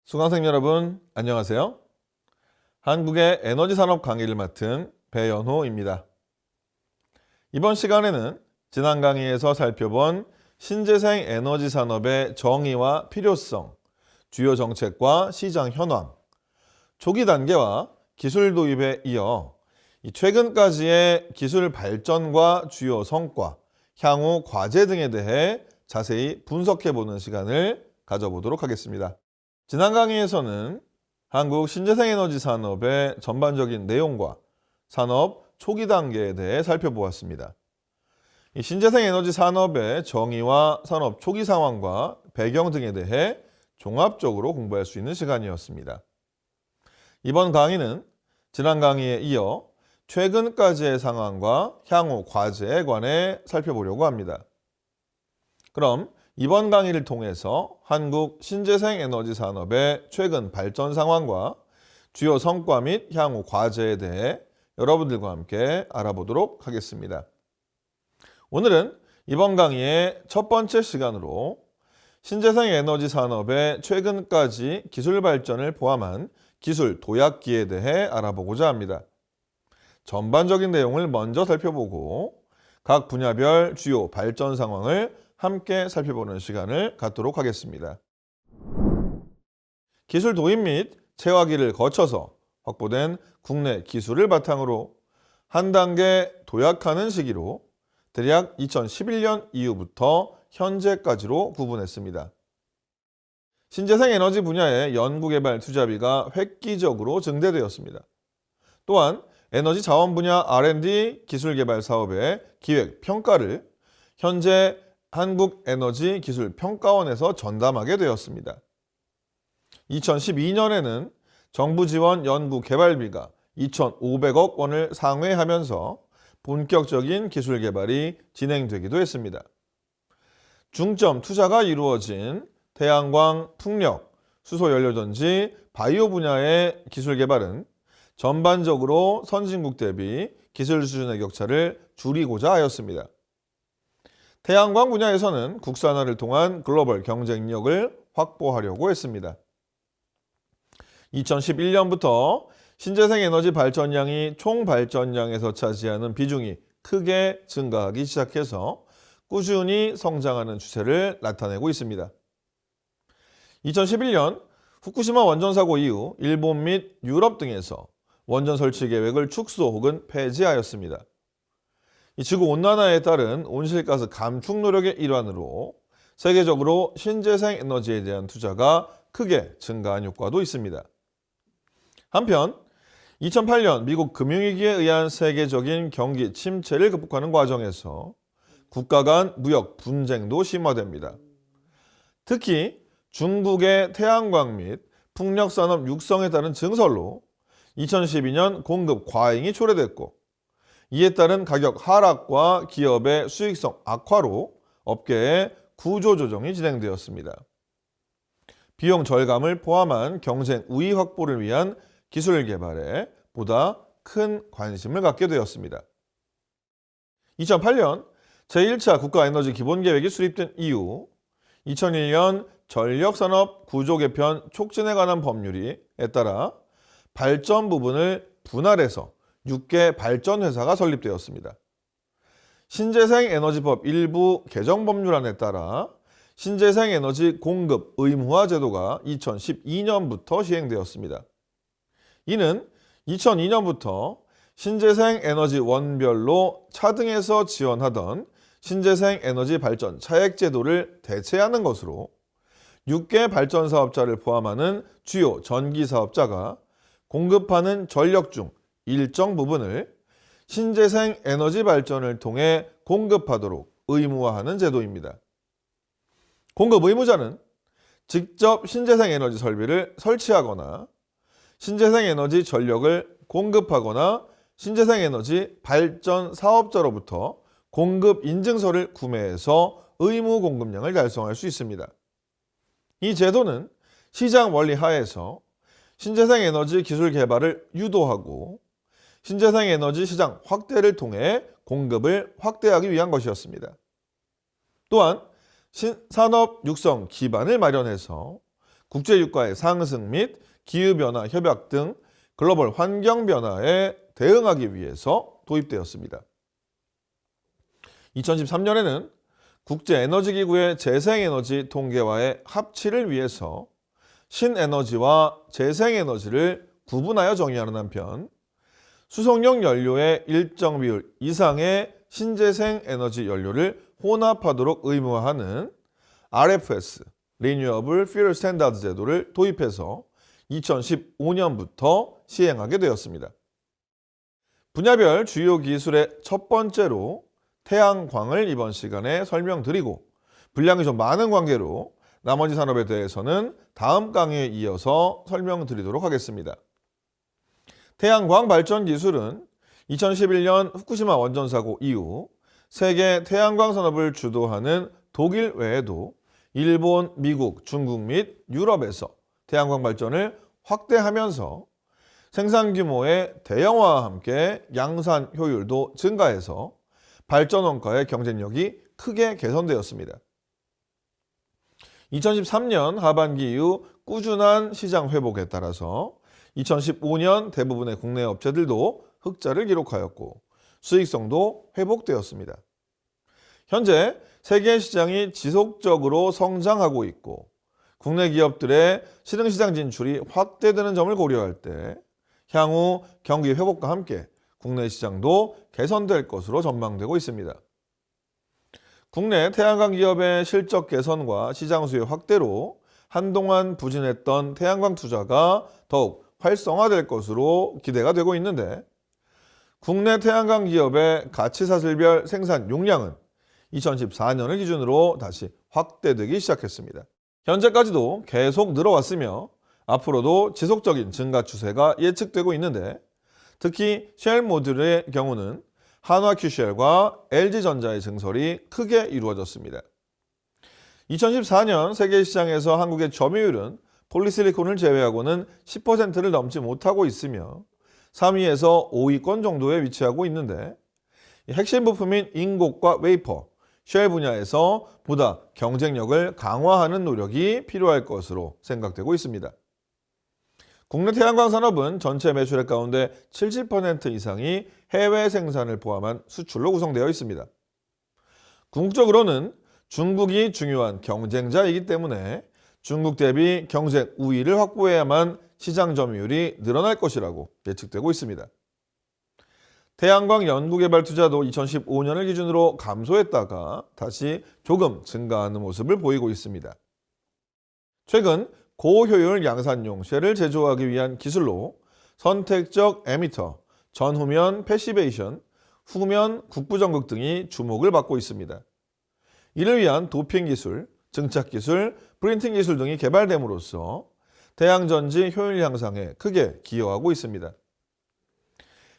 수강생 여러분, 안녕하세요. 한국의 에너지 산업 강의를 맡은 배연호입니다. 이번 시간에는 지난 강의에서 살펴본 신재생 에너지 산업의 정의와 필요성, 주요 정책과 시장 현황, 초기 단계와 기술 도입에 이어 최근까지의 기술 발전과 주요 성과, 향후 과제 등에 대해 자세히 분석해보는 시간을 가져보도록 하겠습니다. 지난 강의에서는 한국 신재생에너지 산업의 전반적인 내용과 산업 초기 단계에 대해 살펴보았습니다. 이 신재생에너지 산업의 정의와 산업 초기 상황과 배경 등에 대해 종합적으로 공부할 수 있는 시간이었습니다. 이번 강의는 지난 강의에 이어 최근까지의 상황과 향후 과제에 관해 살펴보려고 합니다. 그럼 이번 강의를 통해서 한국 신재생 에너지 산업의 최근 발전 상황과 주요 성과 및 향후 과제에 대해 여러분들과 함께 알아보도록 하겠습니다. 오늘은 이번 강의의 첫 번째 시간으로 신재생 에너지 산업의 최근까지 기술 발전을 포함한 기술 도약기에 대해 알아보고자 합니다. 전반적인 내용을 먼저 살펴보고 각 분야별 주요 발전 상황을 함께 살펴보는 시간을 갖도록 하겠습니다. 기술 도입 및 채화기를 거쳐서 확보된 국내 기술을 바탕으로 한 단계 도약하는 시기로 대략 2011년 이후부터 현재까지로 구분했습니다. 신재생 에너지 분야의 연구개발 투자비가 획기적으로 증대되었습니다. 또한 에너지 자원 분야 R&D 기술개발 사업의 기획, 평가를 현재 한국에너지기술평가원에서 전담하게 되었습니다. 2012년에는 정부 지원 연구 개발비가 2,500억 원을 상회하면서 본격적인 기술 개발이 진행되기도 했습니다. 중점 투자가 이루어진 태양광, 풍력, 수소연료전지, 바이오 분야의 기술 개발은 전반적으로 선진국 대비 기술 수준의 격차를 줄이고자 하였습니다. 태양광 분야에서는 국산화를 통한 글로벌 경쟁력을 확보하려고 했습니다. 2011년부터 신재생 에너지 발전량이 총 발전량에서 차지하는 비중이 크게 증가하기 시작해서 꾸준히 성장하는 추세를 나타내고 있습니다. 2011년 후쿠시마 원전 사고 이후 일본 및 유럽 등에서 원전 설치 계획을 축소 혹은 폐지하였습니다. 지구온난화에 따른 온실가스 감축 노력의 일환으로 세계적으로 신재생 에너지에 대한 투자가 크게 증가한 효과도 있습니다. 한편 2008년 미국 금융위기에 의한 세계적인 경기 침체를 극복하는 과정에서 국가 간 무역 분쟁도 심화됩니다. 특히 중국의 태양광 및 풍력산업 육성에 따른 증설로 2012년 공급 과잉이 초래됐고 이에 따른 가격 하락과 기업의 수익성 악화로 업계의 구조조정이 진행되었습니다. 비용 절감을 포함한 경쟁 우위 확보를 위한 기술 개발에 보다 큰 관심을 갖게 되었습니다. 2008년 제1차 국가에너지 기본계획이 수립된 이후 2001년 전력산업 구조개편 촉진에 관한 법률에 따라 발전 부분을 분할해서 6개 발전회사가 설립되었습니다. 신재생에너지법 일부 개정 법률안에 따라 신재생에너지 공급 의무화 제도가 2012년부터 시행되었습니다. 이는 2002년부터 신재생에너지 원별로 차등해서 지원하던 신재생에너지 발전 차액 제도를 대체하는 것으로 6개 발전 사업자를 포함하는 주요 전기 사업자가 공급하는 전력 중 일정 부분을 신재생 에너지 발전을 통해 공급하도록 의무화하는 제도입니다. 공급 의무자는 직접 신재생 에너지 설비를 설치하거나 신재생 에너지 전력을 공급하거나 신재생 에너지 발전 사업자로부터 공급 인증서를 구매해서 의무 공급량을 달성할 수 있습니다. 이 제도는 시장 원리 하에서 신재생 에너지 기술 개발을 유도하고 신재생 에너지 시장 확대를 통해 공급을 확대하기 위한 것이었습니다. 또한 산업 육성 기반을 마련해서 국제유가의 상승 및 기후변화 협약 등 글로벌 환경변화에 대응하기 위해서 도입되었습니다. 2013년에는 국제에너지기구의 재생에너지 통계와의 합치를 위해서 신에너지와 재생에너지를 구분하여 정의하는 한편 수송용 연료의 일정 비율 이상의 신재생 에너지 연료를 혼합하도록 의무화하는 RFS, Renewable Fuel Standard 제도를 도입해서 2015년부터 시행하게 되었습니다. 분야별 주요 기술의 첫 번째로 태양광을 이번 시간에 설명드리고 분량이 좀 많은 관계로 나머지 산업에 대해서는 다음 강의에 이어서 설명드리도록 하겠습니다. 태양광 발전 기술은 2011년 후쿠시마 원전 사고 이후 세계 태양광 산업을 주도하는 독일 외에도 일본, 미국, 중국 및 유럽에서 태양광 발전을 확대하면서 생산 규모의 대형화와 함께 양산 효율도 증가해서 발전 원가의 경쟁력이 크게 개선되었습니다. 2013년 하반기 이후 꾸준한 시장 회복에 따라서 2015년 대부분의 국내 업체들도 흑자를 기록하였고 수익성도 회복되었습니다. 현재 세계 시장이 지속적으로 성장하고 있고 국내 기업들의 신흥시장 진출이 확대되는 점을 고려할 때 향후 경기 회복과 함께 국내 시장도 개선될 것으로 전망되고 있습니다. 국내 태양광 기업의 실적 개선과 시장 수요 확대로 한동안 부진했던 태양광 투자가 더욱 활성화될 것으로 기대가 되고 있는데 국내 태양광 기업의 가치사슬별 생산 용량은 2014년을 기준으로 다시 확대되기 시작했습니다. 현재까지도 계속 늘어왔으며 앞으로도 지속적인 증가 추세가 예측되고 있는데 특히 쉘 모듈의 경우는 한화QCell과 LG전자의 증설이 크게 이루어졌습니다. 2014년 세계 시장에서 한국의 점유율은 폴리실리콘을 제외하고는 10%를 넘지 못하고 있으며 3위에서 5위권 정도에 위치하고 있는데 핵심 부품인 인곡과 웨이퍼, 쉘 분야에서 보다 경쟁력을 강화하는 노력이 필요할 것으로 생각되고 있습니다. 국내 태양광 산업은 전체 매출액 가운데 70% 이상이 해외 생산을 포함한 수출로 구성되어 있습니다. 궁극적으로는 중국이 중요한 경쟁자이기 때문에 중국 대비 경쟁 우위를 확보해야만 시장 점유율이 늘어날 것이라고 예측되고 있습니다. 태양광 연구개발 투자도 2015년을 기준으로 감소했다가 다시 조금 증가하는 모습을 보이고 있습니다. 최근 고효율 양산용 쉘을 제조하기 위한 기술로 선택적 에미터, 전후면 패시베이션, 후면 국부전극 등이 주목을 받고 있습니다. 이를 위한 도핑 기술, 증착 기술, 프린팅 기술 등이 개발됨으로써 태양전지 효율 향상에 크게 기여하고 있습니다.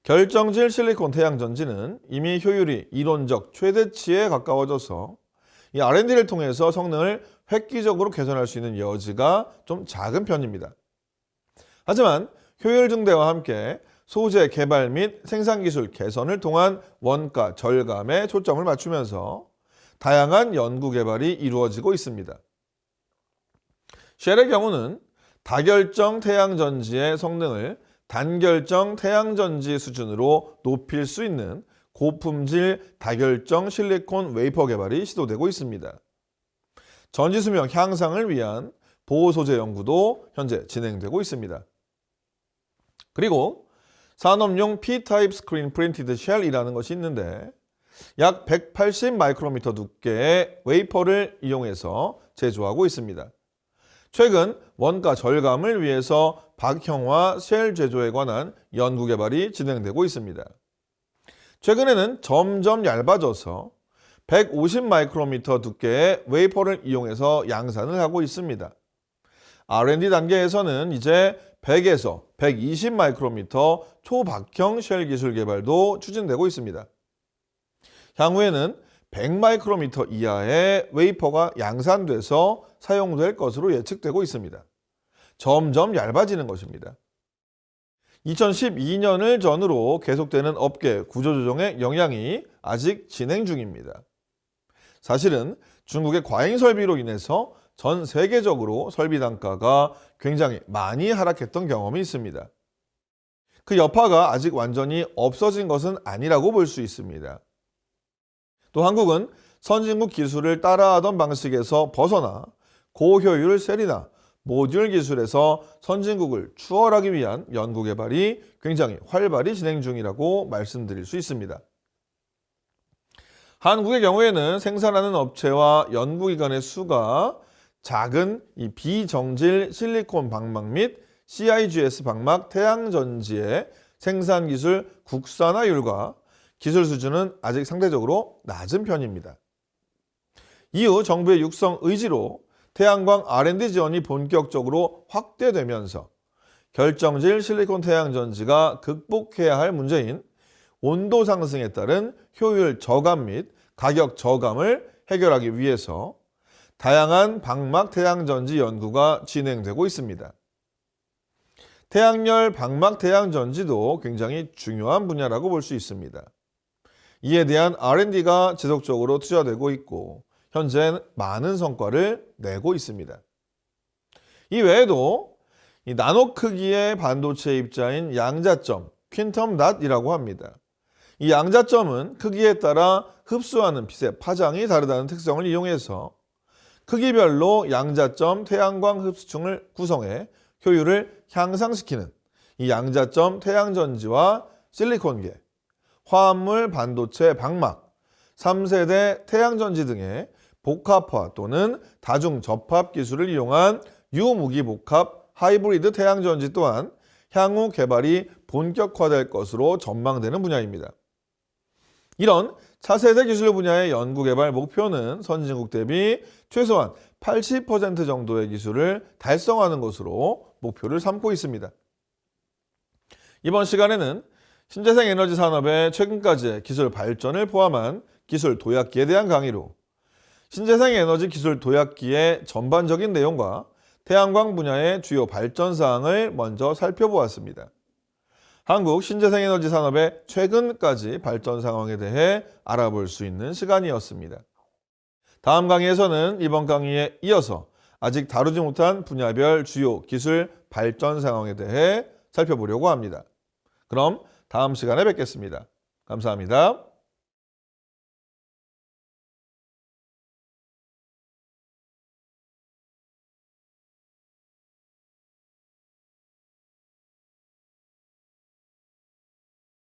결정질 실리콘 태양전지는 이미 효율이 이론적 최대치에 가까워져서 이 R&D를 통해서 성능을 획기적으로 개선할 수 있는 여지가 좀 작은 편입니다. 하지만 효율 증대와 함께 소재 개발 및 생산 기술 개선을 통한 원가 절감에 초점을 맞추면서 다양한 연구 개발이 이루어지고 있습니다. 쉘의 경우는 다결정 태양전지의 성능을 단결정 태양전지 수준으로 높일 수 있는 고품질 다결정 실리콘 웨이퍼 개발이 시도되고 있습니다. 전지 수명 향상을 위한 보호 소재 연구도 현재 진행되고 있습니다. 그리고 산업용 P-타입 스크린 프린티드 쉘이라는 것이 있는데 약 180 마이크로미터 두께의 웨이퍼를 이용해서 제조하고 있습니다. 최근 원가 절감을 위해서 박형화 쉘 제조에 관한 연구 개발이 진행되고 있습니다. 최근에는 점점 얇아져서 150 마이크로미터 두께의 웨이퍼를 이용해서 양산을 하고 있습니다. R&D 단계에서는 이제 100에서 120 마이크로미터 초박형 쉘 기술 개발도 추진되고 있습니다. 향후에는 100 마이크로미터 이하의 웨이퍼가 양산돼서 사용될 것으로 예측되고 있습니다. 점점 얇아지는 것입니다. 2012년을 전후로 계속되는 업계 구조조정의 영향이 아직 진행 중입니다. 사실은 중국의 과잉 설비로 인해서 전 세계적으로 설비 단가가 굉장히 많이 하락했던 경험이 있습니다. 그 여파가 아직 완전히 없어진 것은 아니라고 볼 수 있습니다. 또 한국은 선진국 기술을 따라하던 방식에서 벗어나 고효율 셀이나 모듈 기술에서 선진국을 추월하기 위한 연구 개발이 굉장히 활발히 진행 중이라고 말씀드릴 수 있습니다. 한국의 경우에는 생산하는 업체와 연구기관의 수가 작은 이 비정질 실리콘 방막 및 CIGS 방막 태양전지의 생산 기술 국산화율과 기술 수준은 아직 상대적으로 낮은 편입니다. 이후 정부의 육성 의지로 태양광 R&D 지원이 본격적으로 확대되면서 결정질 실리콘 태양전지가 극복해야 할 문제인 온도 상승에 따른 효율 저감 및 가격 저감을 해결하기 위해서 다양한 방막 태양전지 연구가 진행되고 있습니다. 태양열 방막 태양전지도 굉장히 중요한 분야라고 볼 수 있습니다. 이에 대한 R&D가 지속적으로 투자되고 있고 현재 많은 성과를 내고 있습니다. 이 외에도 이 나노 크기의 반도체 입자인 양자점, 퀸텀 닷이라고 합니다. 이 양자점은 크기에 따라 흡수하는 빛의 파장이 다르다는 특성을 이용해서 크기별로 양자점 태양광 흡수층을 구성해 효율을 향상시키는 이 양자점 태양전지와 실리콘계, 화합물 반도체 방막, 3세대 태양전지 등의 복합화 또는 다중 접합 기술을 이용한 유무기 복합 하이브리드 태양전지 또한 향후 개발이 본격화될 것으로 전망되는 분야입니다. 이런 차세대 기술 분야의 연구개발 목표는 선진국 대비 최소한 80% 정도의 기술을 달성하는 것으로 목표를 삼고 있습니다. 이번 시간에는 신재생 에너지 산업의 최근까지의 기술 발전을 포함한 기술 도약기에 대한 강의로 신재생 에너지 기술 도약기의 전반적인 내용과 태양광 분야의 주요 발전 사항을 먼저 살펴보았습니다. 한국 신재생 에너지 산업의 최근까지 발전 상황에 대해 알아볼 수 있는 시간이었습니다. 다음 강의에서는 이번 강의에 이어서 아직 다루지 못한 분야별 주요 기술 발전 상황에 대해 살펴보려고 합니다. 그럼 다음 시간에 뵙겠습니다. 감사합니다.